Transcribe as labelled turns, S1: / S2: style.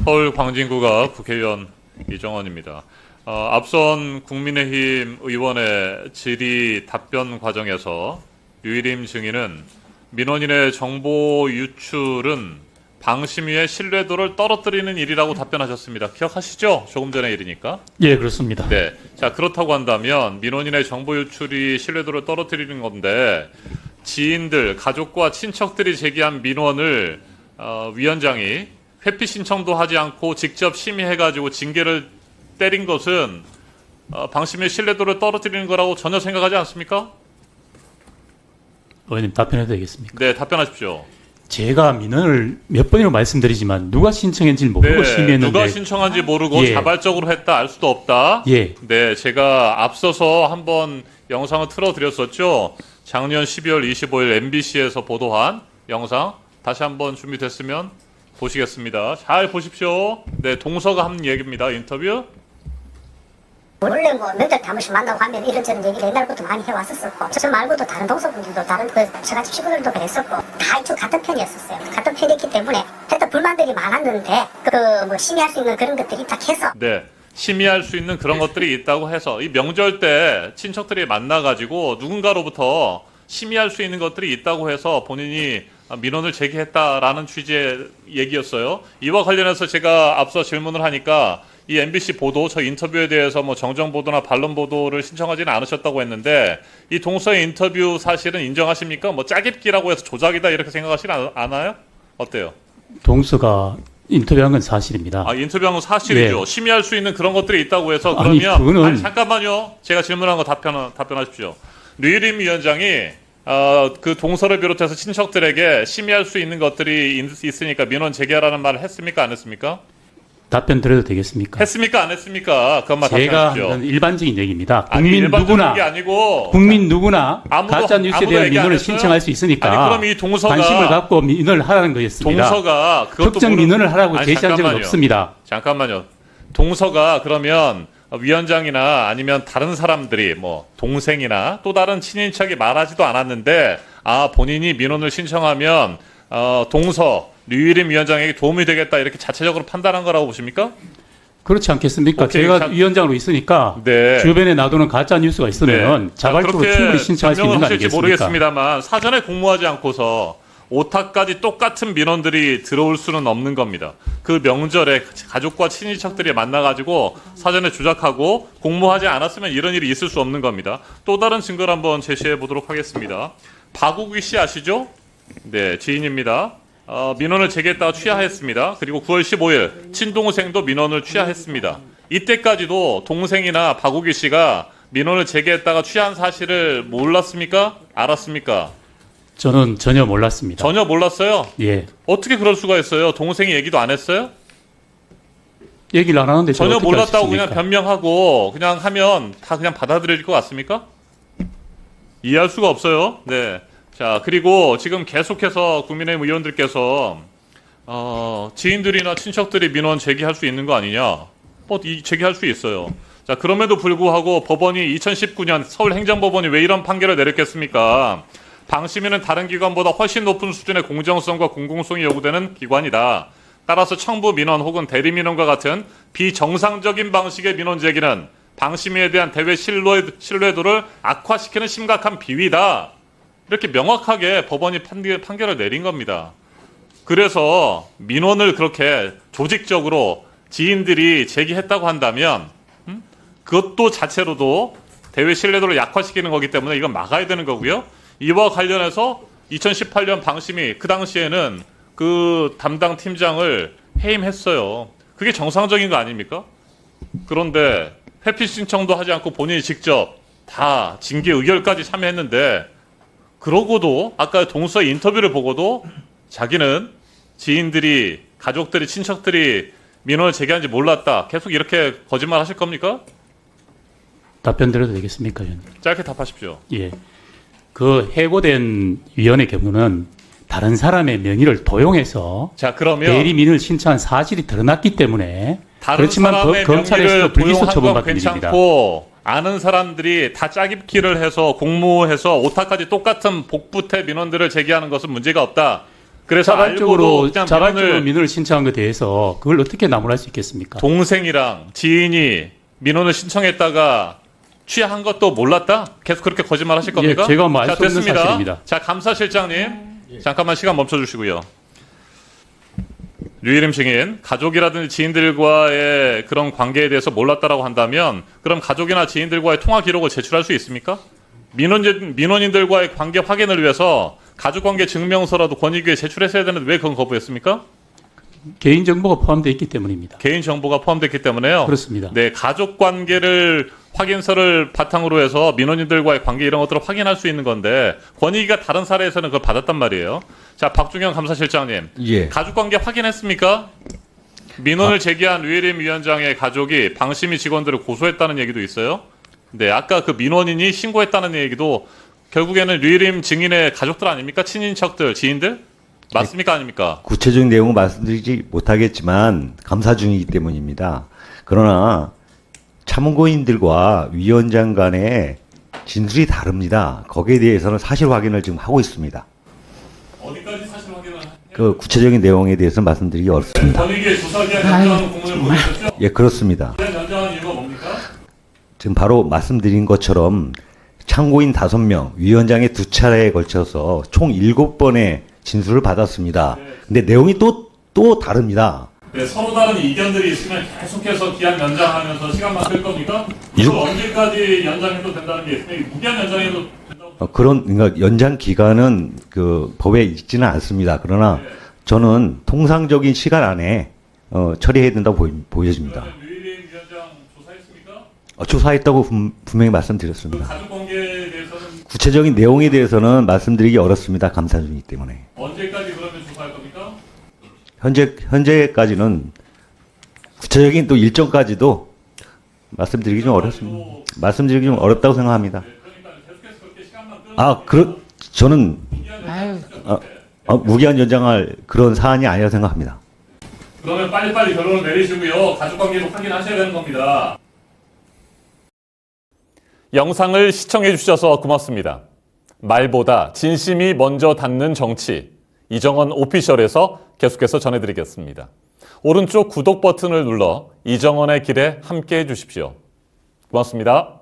S1: 서울 광진구가 국회의원 이정원입니다. 앞선 국민의힘 의원의 질의 답변 과정에서 유일임 증인은 민원인의 정보 유출은 방심위의 신뢰도를 떨어뜨리는 일이라고 답변하셨습니다. 기억하시죠? 조금 전의 일이니까.
S2: 예, 그렇습니다.
S1: 네. 자, 그렇다고 한다면 민원인의 정보 유출이 신뢰도를 떨어뜨리는 건데 지인들, 가족과 친척들이 제기한 민원을 위원장이 회피 신청도 하지 않고 직접 심의해가지고 징계를 때린 것은 방심위의 신뢰도를 떨어뜨리는 거라고 전혀 생각하지 않습니까?
S2: 의원님 답변해도 되겠습니까?
S1: 네, 답변하십시오.
S2: 제가 민원을 몇 번이나 말씀드리지만 누가 신청했는지 모르고 심의했는데
S1: 누가 신청한지 모르고
S2: 예.
S1: 자발적으로 했다 알 수도 없다.
S2: 예.
S1: 네, 제가 앞서서 한번 영상을 틀어드렸었죠. 작년 12월 25일 MBC에서 보도한 영상 다시 한번 준비됐으면 보시겠습니다. 잘 보십시오. 네, 동서가 한 얘기입니다. 인터뷰.
S3: 원래 뭐 명절 한 번씩 만나고 하면 이런저런 얘기를 옛날부터 많이 해왔었었고 저 말고도 다른 동서분들도 다른 저같이 친구들도 그랬었고 다 이쪽 같은 편이었었어요. 같은 편이었기 때문에 했던 불만들이 많았는데 뭐 심의할 수 있는 그런 것들이 딱 해서
S1: 네, 심의할 수 있는 그런 것들이 있다고 해서 이 명절 때 친척들이 만나가지고 누군가로부터 심의할 수 있는 것들이 있다고 해서 본인이 민원을 제기했다라는 취지의 얘기였어요. 이와 관련해서 제가 앞서 질문을 하니까 이 MBC 보도, 저 인터뷰에 대해서 뭐 정정 보도나 반론 보도를 신청하지는 않으셨다고 했는데 이 동서의 인터뷰 사실은 인정하십니까? 뭐 짜깁기라고 해서 조작이다 이렇게 생각하시지 않아요? 어때요?
S2: 동서가 인터뷰한 건 사실입니다.
S1: 인터뷰한 건 사실이죠.
S2: 네.
S1: 심의할 수 있는 그런 것들이 있다고 해서
S2: 아니,
S1: 그러면
S2: 그거는
S1: 잠깐만요. 제가 질문한 거 답변하십시오. 류일임 위원장이 그 동서를 비롯해서 친척들에게 심의할 수 있는 것들이 있으니까 민원 제기하라는 말을 했습니까? 안 했습니까?
S2: 답변 드려도 되겠습니까?
S1: 했습니까? 안 했습니까? 그것만
S2: 제가
S1: 답변하십시오.
S2: 하는 일반적인 얘기입니다.
S1: 아니, 일반적인 게 아니고
S2: 국민 누구나
S1: 아무도-
S2: 가짜 뉴스에
S1: 아무도
S2: 대한
S1: 얘기 안
S2: 민원을
S1: 했어요?
S2: 신청할 수 있으니까
S1: 아니, 그럼 이 동서가
S2: 관심을 갖고 민원을 하라는 거였습니다.
S1: 동서가 그것도
S2: 특정 민원을 하라고 제시한 적은
S1: 잠깐만요.
S2: 없습니다.
S1: 잠깐만요. 동서가 그러면 위원장이나 아니면 다른 사람들이 뭐 동생이나 또 다른 친인척이 말하지도 않았는데 본인이 민원을 신청하면 동서 류일임 위원장에게 도움이 되겠다 이렇게 자체적으로 판단한 거라고 보십니까?
S2: 그렇지 않겠습니까?
S1: 오케이,
S2: 제가
S1: 참-
S2: 위원장으로 있으니까
S1: 네.
S2: 주변에 놔두는 가짜 뉴스가 있으면 자발적으로
S1: 그렇게
S2: 충분히 신청할 수 있는
S1: 변명을
S2: 거
S1: 하실지
S2: 아니겠습니까?
S1: 모르겠습니다만 사전에 공모하지 않고서 오타까지 똑같은 민원들이 들어올 수는 없는 겁니다. 그 명절에 가족과 친인척들이 만나가지고 사전에 조작하고 공모하지 않았으면 이런 일이 있을 수 없는 겁니다. 또 다른 증거를 한번 제시해 보도록 하겠습니다. 박우기 씨 아시죠? 네, 지인입니다. 민원을 제기했다가 취하했습니다. 그리고 9월 15일 친동생도 민원을 취하했습니다. 이때까지도 동생이나 박우기 씨가 민원을 제기했다가 취한 사실을 몰랐습니까? 알았습니까?
S2: 저는 전혀 몰랐습니다.
S1: 전혀 몰랐어요?
S2: 예,
S1: 어떻게 그럴 수가 있어요? 동생이 얘기도 안 했어요?
S2: 얘기를 안 하는데 제가
S1: 전혀
S2: 어떻게
S1: 몰랐다고
S2: 아시겠습니까?
S1: 그냥 변명하고 그냥 하면 다 그냥 받아들일 것 같습니까? 이해할 수가 없어요. 네. 자, 그리고 지금 계속해서 국민의힘 의원들께서 지인들이나 친척들이 민원 제기할 수 있는 거 아니냐? 제기할 수 있어요. 자, 그럼에도 불구하고 법원이 2019년 서울행정법원이 왜 이런 판결을 내렸겠습니까? 방심위는 다른 기관보다 훨씬 높은 수준의 공정성과 공공성이 요구되는 기관이다. 따라서 청부 민원 혹은 대리 민원과 같은 비정상적인 방식의 민원 제기는 방심위에 대한 대외 신뢰도를 악화시키는 심각한 비위다. 이렇게 명확하게 법원이 판결을 내린 겁니다. 그래서 민원을 그렇게 조직적으로 지인들이 제기했다고 한다면 그것도 자체로도 대외 신뢰도를 약화시키는 거기 때문에 이건 막아야 되는 거고요. 이와 관련해서 2018년 방심위 그 당시에는 그 담당 팀장을 해임했어요. 그게 정상적인 거 아닙니까? 그런데 회피 신청도 하지 않고 본인이 직접 다 징계 의결까지 참여했는데 그러고도 아까 동서 인터뷰를 보고도 자기는 지인들이 가족들이 친척들이 민원을 제기한지 몰랐다. 계속 이렇게 거짓말 하실 겁니까?
S2: 답변 드려도 되겠습니까, 의원님?
S1: 짧게 답하십시오.
S2: 예. 그 해고된 위원의 경우는 다른 사람의 명의를 도용해서
S1: 자, 그러면
S2: 대리 민원을 신청한 사실이 드러났기 때문에
S1: 다른
S2: 그렇지만
S1: 사람의
S2: 검찰에서도
S1: 명의를
S2: 불기소
S1: 도용한 건
S2: 처분받는 일입니다.
S1: 괜찮고 아는 사람들이 다 짜깁기를 해서 공모해서 오타까지 똑같은 복부태 민원들을 제기하는 것은 문제가 없다. 그래서 알고도 그냥
S2: 자발적으로 민원을 신청한 것에 대해서 그걸 어떻게 나무랄 수 있겠습니까?
S1: 동생이랑 지인이 민원을 신청했다가 취한 것도 몰랐다? 계속 그렇게 거짓말 하실 겁니까?
S2: 예, 제가 뭐 알
S1: 자,
S2: 수 없는
S1: 됐습니다.
S2: 사실입니다.
S1: 자, 감사실장님. 잠깐만 시간 멈춰주시고요. 류일임 증인, 가족이라든지 지인들과의 그런 관계에 대해서 몰랐다라고 한다면 그럼 가족이나 지인들과의 통화 기록을 제출할 수 있습니까? 민원인들과의 관계 확인을 위해서 가족관계 증명서라도 권익위에 제출했어야 되는데 왜 그건 거부했습니까?
S2: 개인정보가 포함되어 있기 때문입니다.
S1: 개인정보가 포함됐기 때문에요.
S2: 그렇습니다.
S1: 네, 가족관계를 확인서를 바탕으로 해서 민원인들과의 관계 이런 것들을 확인할 수 있는 건데 권익위가 다른 사례에서는 그걸 받았단 말이에요. 자, 박중현 감사실장님.
S4: 예.
S1: 가족관계 확인했습니까? 민원을 제기한 류일임 위원장의 가족이 방심위 직원들을 고소했다는 얘기도 있어요. 네, 아까 그 민원인이 신고했다는 얘기도 결국에는 류일임 증인의 가족들 아닙니까? 친인척들, 지인들? 맞습니까? 아닙니까?
S4: 구체적인 내용은 말씀드리지 못하겠지만 감사 중이기 때문입니다. 그러나 참고인들과 위원장 간의 진술이 다릅니다. 거기에 대해서는 사실 확인을 지금 하고 있습니다.
S1: 어디까지 사실 확인을
S4: 그 구체적인 내용에 대해서는 말씀드리기 어렵습니다.
S1: 권익위에 조사기한 연장하는 공문을 보내셨죠?
S4: 예, 그렇습니다.
S1: 연장한 이유가 뭡니까?
S4: 지금 바로 말씀드린 것처럼 참고인 5명, 위원장의 2차례에 걸쳐서 총 7번의 진술을 받았습니다. 근데 내용이 또 다릅니다.
S1: 네, 서로 다른 이견들이 있으면 계속해서 기한 연장하면서 시간만 끌 겁니까? 이거 언제까지 연장해도 된다는 게 있으면 무기한 연장해도 된다고.
S4: 그러니까 연장 기간은 그 법에 있지는 않습니다. 그러나 저는 통상적인 시간 안에 처리해야 된다고 보여집니다.
S1: 그러면 류일임 위원장 조사했습니까?
S4: 조사했다고 분명히
S1: 그
S4: 말씀드렸습니다.
S1: 가족관계에 대해서는
S4: 구체적인 내용에 대해서는 말씀드리기 어렵습니다. 감사 중이기 때문에.
S1: 언제까지 그러면 조사할 겁니까?
S4: 현재까지는 구체적인 또 일정까지도 말씀드리기 좀 어렵습니다. 말씀드리기 좀 어렵다고 생각합니다.
S1: 그러니까 계속해서 그렇게 시간만 끌
S4: 저는 무기한 연장할 그런 사안이 아니라고 생각합니다.
S1: 그러면 빨리빨리 결론을 내리시고요. 가족관계도 확인하셔야 되는 겁니다. 영상을 시청해 주셔서 고맙습니다. 말보다 진심이 먼저 닿는 정치, 이정헌 오피셜에서 계속해서 전해드리겠습니다. 오른쪽 구독 버튼을 눌러 이정헌의 길에 함께해 주십시오. 고맙습니다.